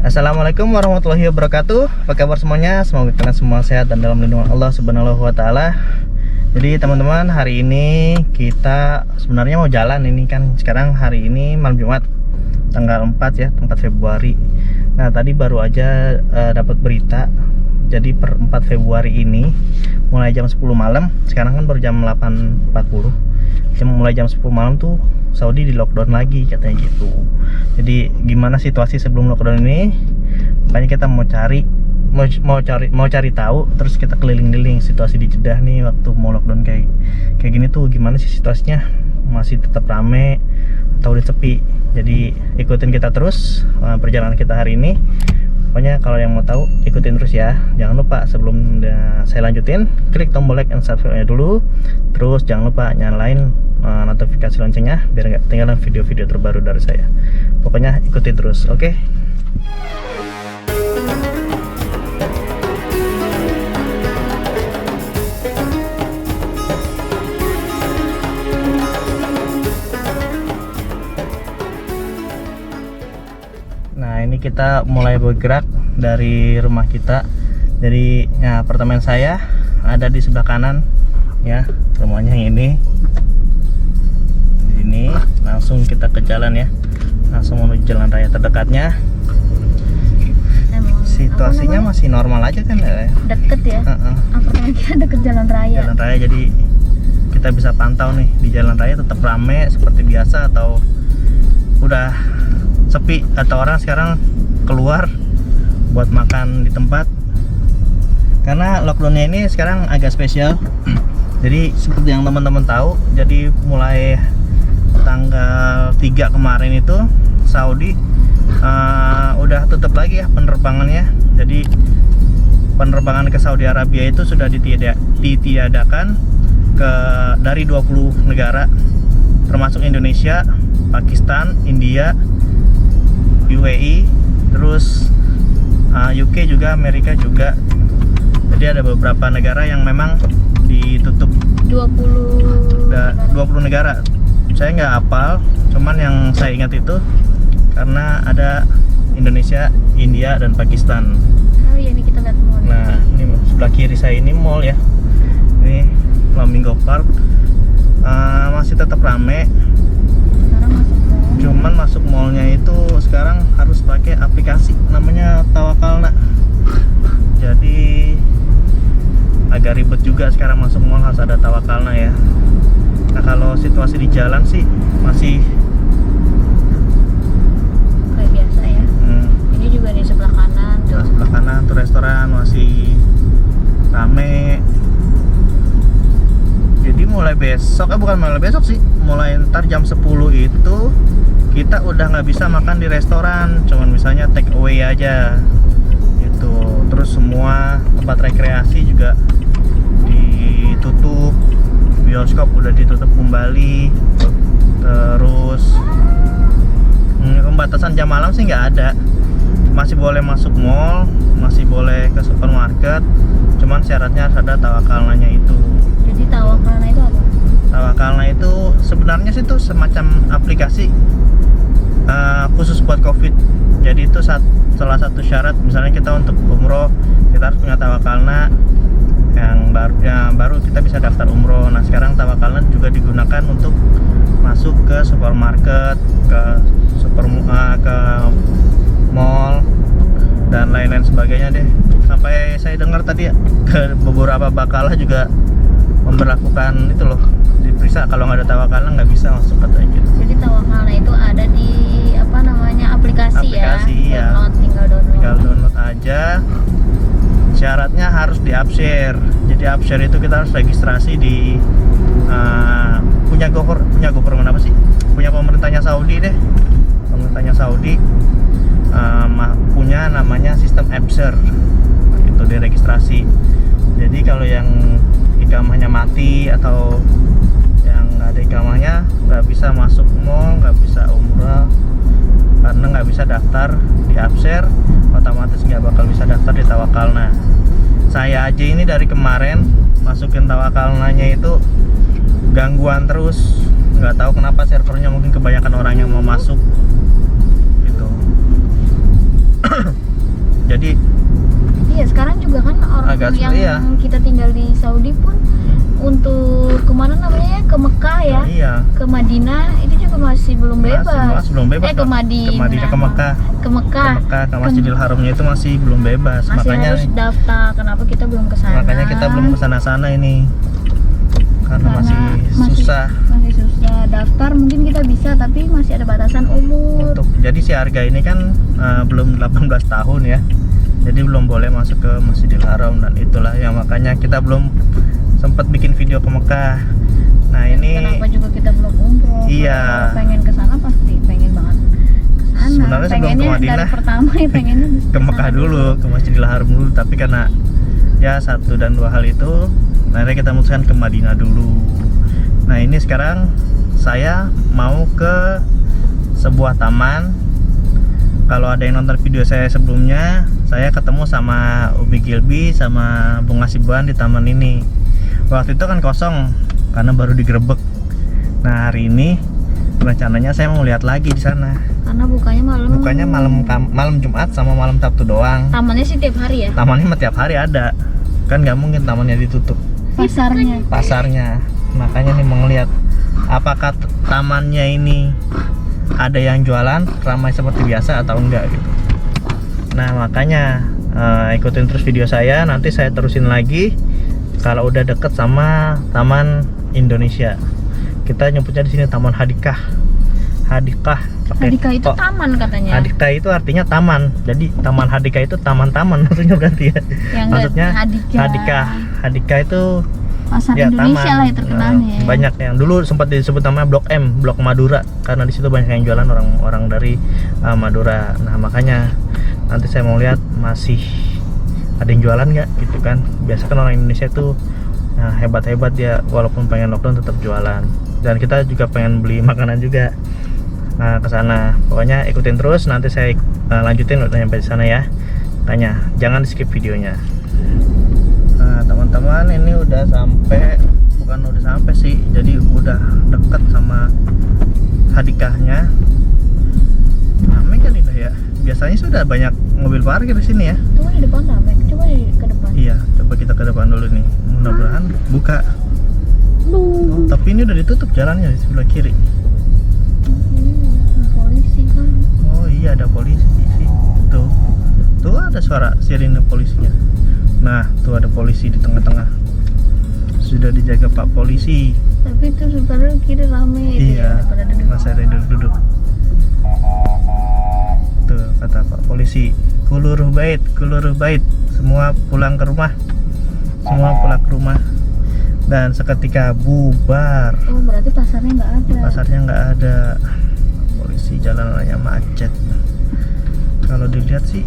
Assalamualaikum warahmatullahi wabarakatuh. Apa kabar semuanya? Semoga kalian semua sehat dan dalam lindungan Allah Subhanahu wa Ta'ala. Jadi teman-teman, hari ini kita sebenarnya mau jalan. Ini kan sekarang hari ini malam Jumat tanggal 4 ya, 4 Februari. Nah tadi baru aja dapat berita. Jadi per 4 Februari ini mulai jam 10 malam. Sekarang kan baru jam 8.40. Mulai jam 10 malam tuh Saudi di lockdown lagi katanya gitu. Jadi gimana situasi sebelum lockdown ini? Makanya kita mau cari tahu, terus kita keliling-keliling situasi di Jeddah nih waktu mau lockdown kayak gini tuh gimana sih situasinya? Masih tetap rame atau udah sepi? Jadi ikutin kita terus perjalanan kita hari ini. Pokoknya kalau yang mau tahu ikutin terus ya. Jangan lupa sebelum saya lanjutin, klik tombol like and subscribe-nya dulu. Terus jangan lupa nyalain notifikasi loncengnya biar nggak ketinggalan video-video terbaru dari saya. Pokoknya ikutin terus, oke? Nah ini kita mulai bergerak dari rumah kita. Jadi ya, apartemen saya ada di sebelah kanan ya, rumahnya yang ini. Ini langsung kita ke jalan ya, langsung menuju jalan raya terdekatnya. Situasinya masih normal aja kan ya? Deket ya? Apartemen kita deket jalan raya. Jalan raya, jadi kita bisa pantau nih di jalan raya tetap rame seperti biasa atau udah sepi, atau orang sekarang keluar buat makan di tempat. Karena lockdownnya ini sekarang agak spesial. Jadi seperti yang teman-teman tahu, jadi mulai tanggal 3 kemarin itu Saudi udah tutup lagi ya penerbangannya. Jadi penerbangan ke Saudi Arabia itu sudah ditiadakan dari 20 negara, termasuk Indonesia, Pakistan, India, UAE, terus UK juga, Amerika juga. Jadi ada beberapa negara yang memang ditutup. 20 negara. Saya nggak hafal, cuman yang saya ingat itu karena ada Indonesia, India, dan Pakistan. Oh iya, ini kita lihat mall. Nah, ini sebelah kiri saya ini mall ya. Ini Flamingo Park. Masih tetap rame. Sekarang masuk mall. Cuman masuk mallnya itu sekarang harus pakai aplikasi namanya Tawakalna. Jadi agak ribet juga sekarang masuk mall, harus ada Tawakalna ya. Nah kalau situasi di jalan sih masih kayak biasa ya. Ini juga di sebelah kanan tuh. Nah, sebelah kanan tuh restoran masih rame. Jadi mulai besok, bukan mulai besok sih, mulai ntar jam 10 itu kita udah nggak bisa makan di restoran, cuman misalnya take away aja gitu. Terus semua tempat rekreasi juga ditutup, bioskop udah ditutup kembali. Terus pembatasan jam malam sih nggak ada, masih boleh masuk mall, masih boleh ke supermarket, cuman syaratnya harus ada tawakalnanya itu. Jadi tawakalna itu apa? Tawakalna itu sebenarnya sih itu semacam aplikasi khusus buat COVID. Jadi itu salah satu syarat, misalnya kita untuk umroh kita harus punya tawakalna yang baru kita bisa daftar umroh. Nah sekarang tawakalna juga digunakan untuk masuk ke supermarket, ke mall dan lain-lain sebagainya deh. Sampai saya dengar tadi ya, ke beberapa bakalah juga memberlakukan itu loh, diperiksa kalau nggak ada tawakalna nggak bisa masuk katanya gitu. Jadi tawakalna itu ada di apa namanya aplikasi ya? Ya. Tinggal download aja. Syaratnya harus di upshare. Jadi upshare itu kita harus registrasi di punya government apa sih? Punya pemerintahnya Saudi deh. Pemerintahnya Saudi punya namanya sistem upshare. Itu diregistrasi. Jadi kalau yang ikamahnya mati atau yang nggak ada ikamahnya nggak bisa masuk mall, nggak bisa umrah, karena nggak bisa daftar di upshare, otomatis nggak bakal bisa daftar di tawakalna. Saya aja ini dari kemarin masukin tawakalnanya itu gangguan terus, nggak tahu kenapa servernya, mungkin kebanyakan orang yang mau masuk gitu. Jadi Iya, sekarang juga kan orang Agak yang sulit, iya. kita tinggal di Saudi pun untuk kemana namanya, ke Mekah ya, iya, ke Madinah itu juga masih belum bebas. masih belum bebas. Ke Pak. Madinah, ke Madinah, ke Mekah, ke Mekah. ke Masjidil Haramnya itu masih belum bebas. Masih Makanya harus daftar. Kenapa kita belum ke sana? makanya kita belum ke sana ini. Karena masih susah. Masih susah daftar. Mungkin kita bisa, tapi masih ada batasan umur. Jadi si harga ini kan belum 18 tahun ya. Jadi belum boleh masuk ke Masjidil Haram, dan itulah yang makanya kita belum sempat bikin video ke Mekah. Nah, ini Kenapa juga kita belum umroh? Iya. Kalau pengen ke sana pasti pengen banget ke sana. Sebenarnya sebelum ke Pengennya Madinah, dari pertama ya pengennya ke Mekah dulu, ke Masjidil Haram dulu, tapi karena ya satu dan dua hal itu, akhirnya kita memutuskan ke Madinah dulu. Nah, ini sekarang saya mau ke sebuah taman. Kalau ada yang nonton video saya sebelumnya, saya ketemu sama Ubi Gilby sama Bung Asiban di taman ini. Waktu itu kan kosong karena baru digerebek. Nah, hari ini rencananya saya mau lihat lagi di sana. Karena bukanya malam Jumat sama malam Sabtu doang. Tamannya sih tiap hari ya. Tamannya mah tiap hari ada. Kan nggak mungkin tamannya ditutup. Pasarnya. Makanya nih mau ngeliat apakah tamannya ini ada yang jualan ramai seperti biasa atau enggak gitu. Nah, makanya ikutin terus video saya, nanti saya terusin lagi kalau udah deket sama Taman Indonesia. Kita nyebutnya di sini Taman Hadikah. Hadikah itu taman katanya. Hadikah itu artinya taman. Jadi Taman Hadikah itu taman-taman maksudnya berarti ya. Maksudnya Hadikah itu pasar ya, Indonesia taman. lah yang terkenalnya. Banyak yang dulu sempat disebut namanya Blok M, Blok Madura, karena di situ banyak yang jualan orang-orang dari Madura. Nah, makanya nanti saya mau lihat masih ada yang jualan nggak gitu kan. Biasa kan orang Indonesia tuh hebat-hebat ya, walaupun pengen lockdown tetap jualan. Dan kita juga pengen beli makanan juga. Nah, ke sana. Pokoknya ikutin terus, nanti saya lanjutin udah nyampe di sana ya. Makanya jangan di skip videonya. Nah, teman-teman, ini udah sampai sih, jadi udah deket sama Hadikahnya. Ramai kan ini ya. Biasanya sudah banyak mobil parkir di sini ya. Coba di depan ramai, coba ke depan. Iya, coba kita ke depan dulu nih. Mudah-mudahan buka. Oh, tapi ini udah ditutup jalannya di sebelah kiri. Polisi kan. Oh iya, ada polisi sih. Tuh ada suara sirine polisinya. Nah, tuh ada polisi di tengah-tengah. Sudah dijaga Pak Polisi. Tapi itu sebenarnya kiri rame itu Iya, ya, pada duduk. masih ada yang duduk. Tuh kata Pak Polisi, kuluruh bait, semua pulang ke rumah. Dan seketika bubar. Oh, berarti pasarnya nggak ada. Polisi jalanannya macet. Kalau dilihat sih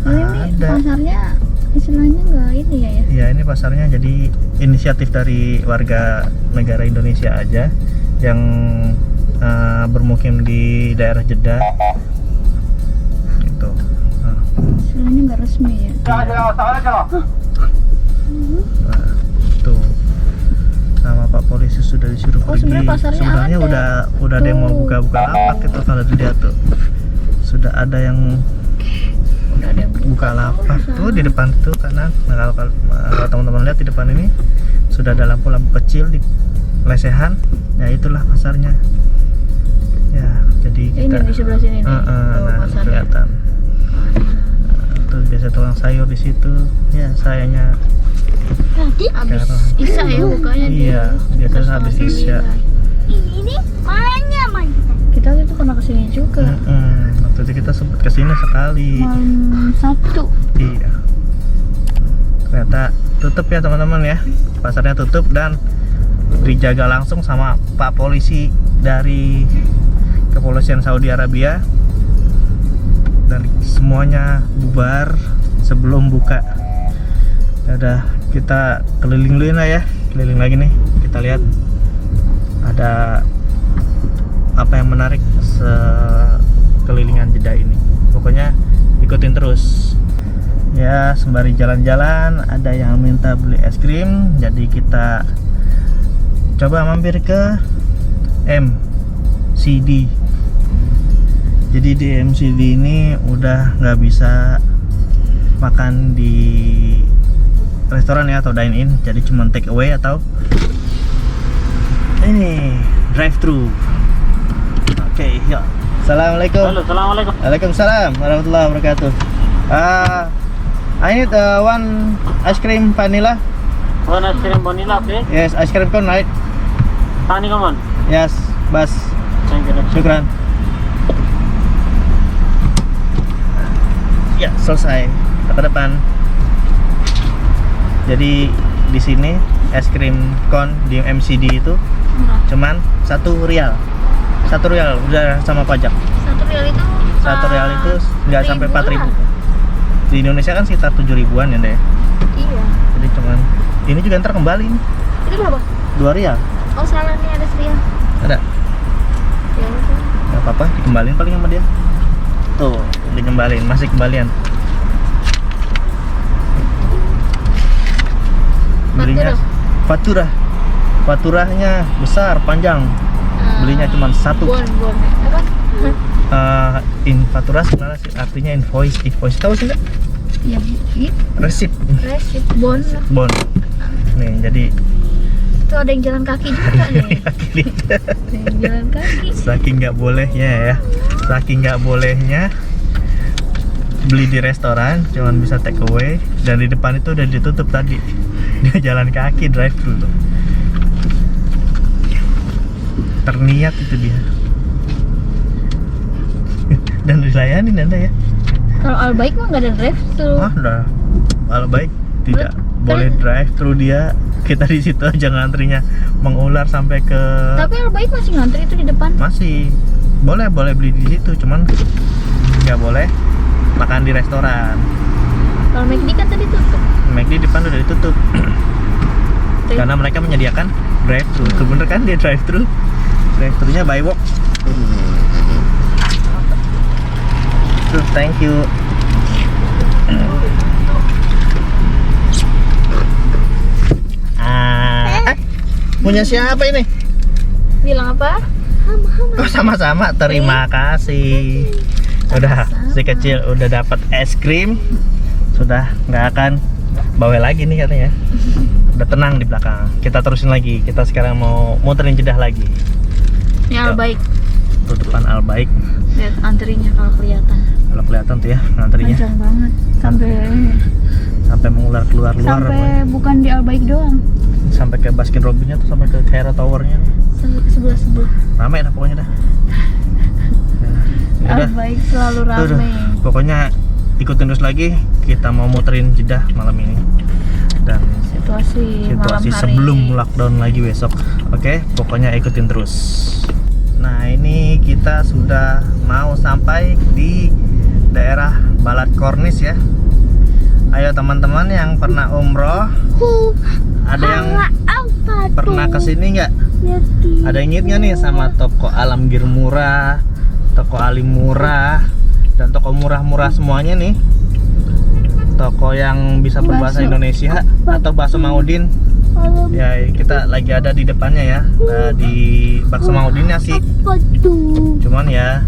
Ini ada. pasarnya istilahnya nggak ini ya? Iya, ini pasarnya jadi inisiatif dari warga negara Indonesia aja yang bermukim di daerah Jeddah gitu. Istilahnya nggak resmi ya? Nah, tuh sama Pak Polisi sudah disuruh pergi. Sebenarnya udah ada yang mau buka-buka lapak itu. Kalau dilihat tuh sudah ada yang buka lapak tuh di depan tuh kanan. Nah, kalau teman-teman lihat di depan ini sudah ada lampu-lampu kecil di lesehan. Ya, itulah pasarnya. Ya, jadi kita ini di sebelah sini nih. nah, kelihatan. Tuh biasa tukang sayur di situ. Ya, sayanya Habis Isya ya bukanya. Iya, biasanya habis Isya. Ini malahnya Kita itu pernah kesini juga. Waktu itu kita sempat kesini sekali. Malam Sabtu. Iya. Ternyata tutup ya teman-teman ya. Pasarnya tutup dan dijaga langsung sama Pak Polisi dari Kepolisian Saudi Arabia. Dan semuanya bubar sebelum buka. Ya udah, kita keliling dulu lah ya. Keliling lagi nih. Kita lihat ada apa yang menarik sekelilingan Jeddah ini. Pokoknya ikutin terus ya. Sembari jalan-jalan ada yang minta beli es krim, jadi kita coba mampir ke MCD Jadi di MCD ini udah nggak bisa makan di restoran ya atau dine in, jadi cuma take away atau ini drive thru. Oke, yuk. Assalamualaikum. Halo, assalamualaikum. Waalaikumsalam warahmatullahi wabarakatuh. I need one ice cream vanilla. One ice cream vanilla, okay? Yes, ice cream cone, right? Honey, come on. Yes, bas. Thank you. Syukran. Ya, selesai. Ke depan. Jadi di sini es krim cone di MCD itu Murah. cuman 1 rial. 1 rial udah sama pajak. 1 rial itu 1 rial itu nggak sampai 4.000. Di Indonesia kan sekitar 7 ribuan ya, deh. Iya. Jadi cuman ini juga ntar kembali nih. Itu berapa? 2 rial. Oh salah nih, ada serial. Ada. Ya udah. Nggak apa-apa, dikembalin paling sama dia. Tuh, dikembalin, masih kembalian. Belinya faturah. Faturahnya besar, panjang. Belinya cuma 1. Bon apa? In faturah sebenarnya sih artinya invoice. Invoice tahu sih nggak? Ya, gitu. Resip. Resip bon lah. Bon. Nih, jadi Tuh ada yang jalan kaki juga nih. Ada yang jalan kaki. saking nggak bolehnya ya, saking nggak bolehnya beli di restoran, cuman bisa take away, dan di depan itu udah ditutup tadi. Dia jalan kaki drive thru tuh. Terniat itu dia. Dan dilayanin Anda ya. Kalau Albaik mah nggak ada drive thru. Ah, udah. Kalau baik tidak Kan- boleh drive thru dia. Kita di situ aja ngantrinya mengular sampai ke Tapi Albaik masih ngantri itu di depan. masih boleh beli di situ, cuman nggak boleh makan di restoran. Kalau McD kan tadi tutup. McD depan udah ditutup karena mereka menyediakan drive thru. Itu bener kan dia drive thru? Drive thru-nya by walk. Tuh, thank you. Punya siapa ini? Bilang apa? Oh, sama-sama. Terima kasih. Udah si kecil udah dapat es krim, sudah nggak akan bawel lagi nih katanya. Udah tenang di belakang. Kita terusin lagi. Kita sekarang mau muterin Jeddah lagi. Ini Albaik. Tuh depan Albaik. Lihat antrinya kalau kelihatan. Kalau kelihatan tuh ya ngantrinya Panjang banget. sampai mengular keluar-luar. Sampai bukan di Albaik doang. Sampai ke Baskin Robbins-nya tuh, sampai ke Cairo Tower-nya. Sampai ke sebelah. Rame dah pokoknya dah. Ya udah. Albaik selalu Tuh, rame. pokoknya ikutin terus lagi. Kita mau muterin Jeddah malam ini. Dan Situasi malam hari. sebelum lockdown lagi besok. Oke, pokoknya ikutin terus. Nah, ini kita sudah mau sampai di daerah Balad Kornis ya. Ayo teman-teman yang pernah umroh, ada yang pernah kesini nggak? Ada yang inget nggak nih sama toko Alamgir murah, toko Ali murah, dan toko murah-murah semuanya nih? Toko yang bisa berbahasa Bakso. Indonesia atau bakso Maudin. Ya, kita lagi ada di depannya ya. Nah, di bakso Maudinnya sih. Cuman ya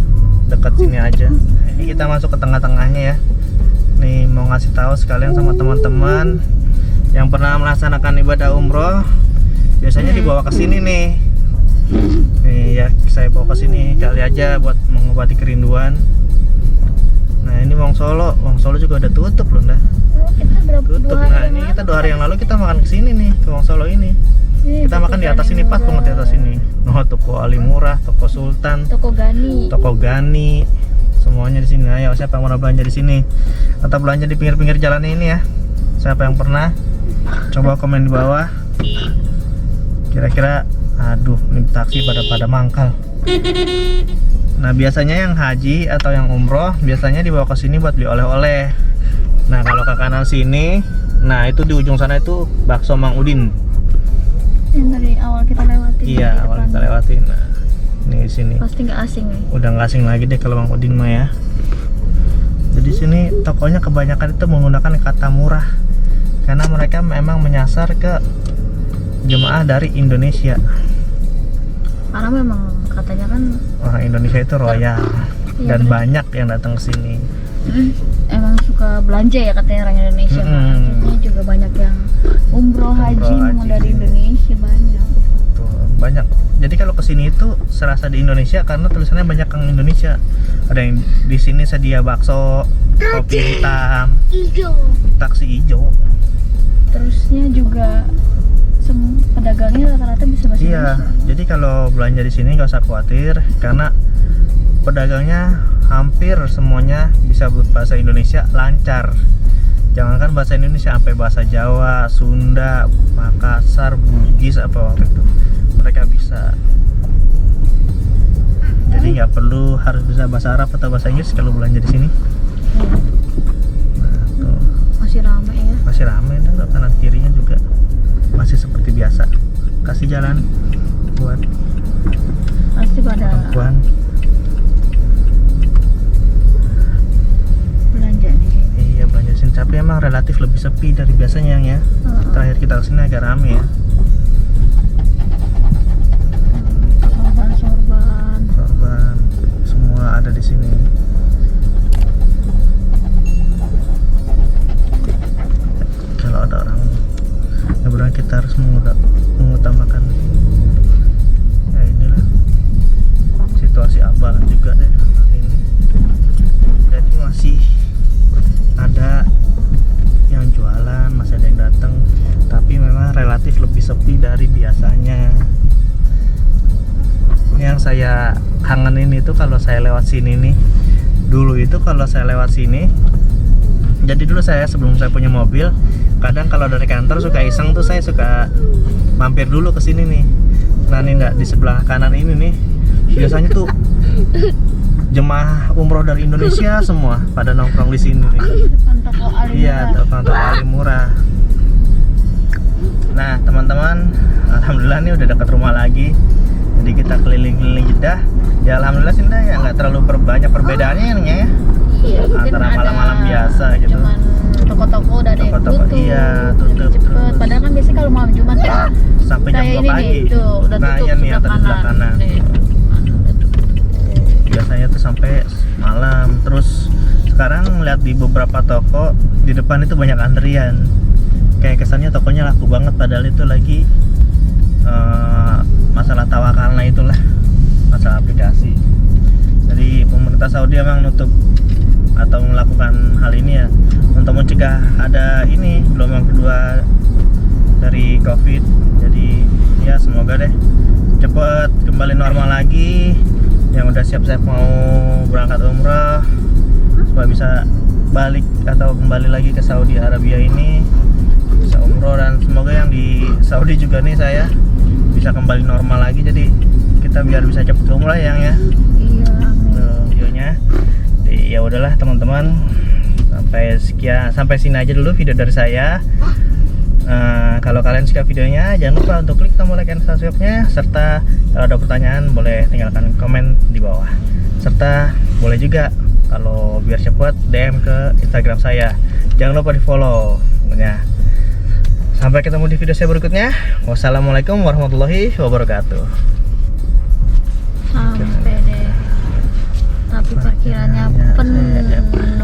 dekat sini aja. Ini kita masuk ke tengah-tengahnya ya. Nih mau ngasih tahu sekalian sama teman-teman yang pernah melaksanakan ibadah umroh, biasanya dibawa ke sini nih. Nih ya, saya bawa ke sini kali aja buat mengobati kerinduan. Nah, ini Wong Solo juga udah tutup loh, Nda. Kita berapa Tutup. Nah, ini kita 2 hari yang lalu kita makan ke sini nih, ke Wong Solo ini. Kita makan di atas sini, pas banget di atas sini. Oh, toko Ali Murah, toko Sultan, Toko Gani. toko Gani, semuanya di sini. Ayo, siapa yang pernah belanja di sini atau belanja di pinggir-pinggir jalan ini ya? Siapa yang pernah? Coba komen di bawah. Kira-kira, aduh, ini taksi pada mangkal. Nah, biasanya yang haji atau yang umroh biasanya dibawa ke sini buat beli oleh-oleh. Nah, kalau ke kanan sini, nah itu di ujung sana itu bakso Mang Udin. Yang tadi awal kita lewati. Iya, awal kita lewatin. Nah, ini di sini. Pasti nggak asing nih. Udah nggak asing lagi deh kalau Mang Udin mah ya. Jadi sini tokonya kebanyakan itu menggunakan kata murah karena mereka memang menyasar ke jemaah dari Indonesia. Karena memang katanya kan Orang Indonesia itu royal. Iya, dan bener. banyak yang datang ke sini. Emang suka belanja ya katanya orang Indonesia. Maksudnya juga banyak yang umroh haji memang dari haji. Indonesia banyak. Tuh, banyak. Jadi kalau kesini itu serasa di Indonesia karena tulisannya banyak yang Indonesia. Ada yang di sini sedia bakso, kopi hitam, Hijau. taksi hijau. Terusnya juga pedagangnya rata-rata bisa bahasa Iya. Indonesia. Jadi kalau belanja di sini nggak usah khawatir karena pedagangnya hampir semuanya bisa bahasa Indonesia lancar. Jangankan bahasa Indonesia, sampai bahasa Jawa, Sunda, Makassar, Bugis apa waktu itu mereka bisa. Jadi nggak perlu harus bisa bahasa Arab atau bahasa Inggris kalau belanja di sini. Nah, tuh. Masih ramai ya. Masih ramai dan kanan kirinya juga masih seperti biasa. Kasih jalan buat Pasti pada perempuan. belanja di sini. Iya, belanja di sini, tapi emang relatif lebih sepi dari biasanya ya. Terakhir kita kesini agak rame ya. Sorban. Korban semua ada di sini. Kalau ada orang liburan kita harus mengutamakan. Ya inilah situasi abal juga deh hari ini. Jadi masih ada yang jualan, masih ada yang datang, tapi memang relatif lebih sepi dari biasanya. Yang saya kangenin itu kalau saya lewat sini nih, dulu itu kalau saya lewat sini, jadi dulu saya sebelum saya punya mobil, kadang kalau dari kantor suka iseng tuh saya suka mampir dulu ke sini nih. Nah nih nggak, di sebelah kanan ini nih biasanya tuh jemaah umroh dari Indonesia semua pada nongkrong di sini nih. Depan toko Alimura. Iya, depan toko Alimura. Nah teman-teman, alhamdulillah nih udah dekat rumah lagi. Jadi kita keliling-keliling Jeddah. Ya alhamdulillah sih ya nggak terlalu banyak perbedaannya ya. Iya, mungkin Antara ada malam-malam biasa gitu. Cuman toko-toko udah ada yang Toko-toko, tutup. iya, jadi tutup cepet. terus. Padahal kan biasanya kalau malam Jumat ya Sampai jam kayak 2 ini pagi. nih, tuh udah Nah, tutup iya nih, ada di sebelah kanan. Nih, udah tutup. Biasanya tuh sampai malam. Terus sekarang lihat di beberapa toko di depan itu banyak antrian. Kayak kesannya tokonya laku banget padahal itu lagi masalah tawakalna itulah, masalah aplikasi. Jadi pemerintah Saudi emang nutup atau melakukan hal ini ya untuk mencegah ada ini gelombang kedua dari COVID. Jadi ya semoga deh cepet kembali normal lagi. Yang udah siap-siap mau berangkat umrah supaya bisa balik atau kembali lagi ke Saudi Arabia ini bisa umroh, dan semoga yang di Saudi juga nih saya bisa kembali normal lagi, jadi kita biar bisa cepet umrah yang ya. Iya, amin. Videonya ya udahlah teman-teman, sampai sini aja dulu video dari saya. Kalau kalian suka videonya jangan lupa untuk klik tombol like dan subscribe-nya, serta kalau ada pertanyaan boleh tinggalkan komen di bawah, serta boleh juga kalau biar cepet DM ke Instagram saya, jangan lupa di follow ya. Sampai ketemu di video saya berikutnya. Wassalamualaikum warahmatullahi wabarakatuh. Sampai deh. Tapi parkirannya Parkirannya penuh.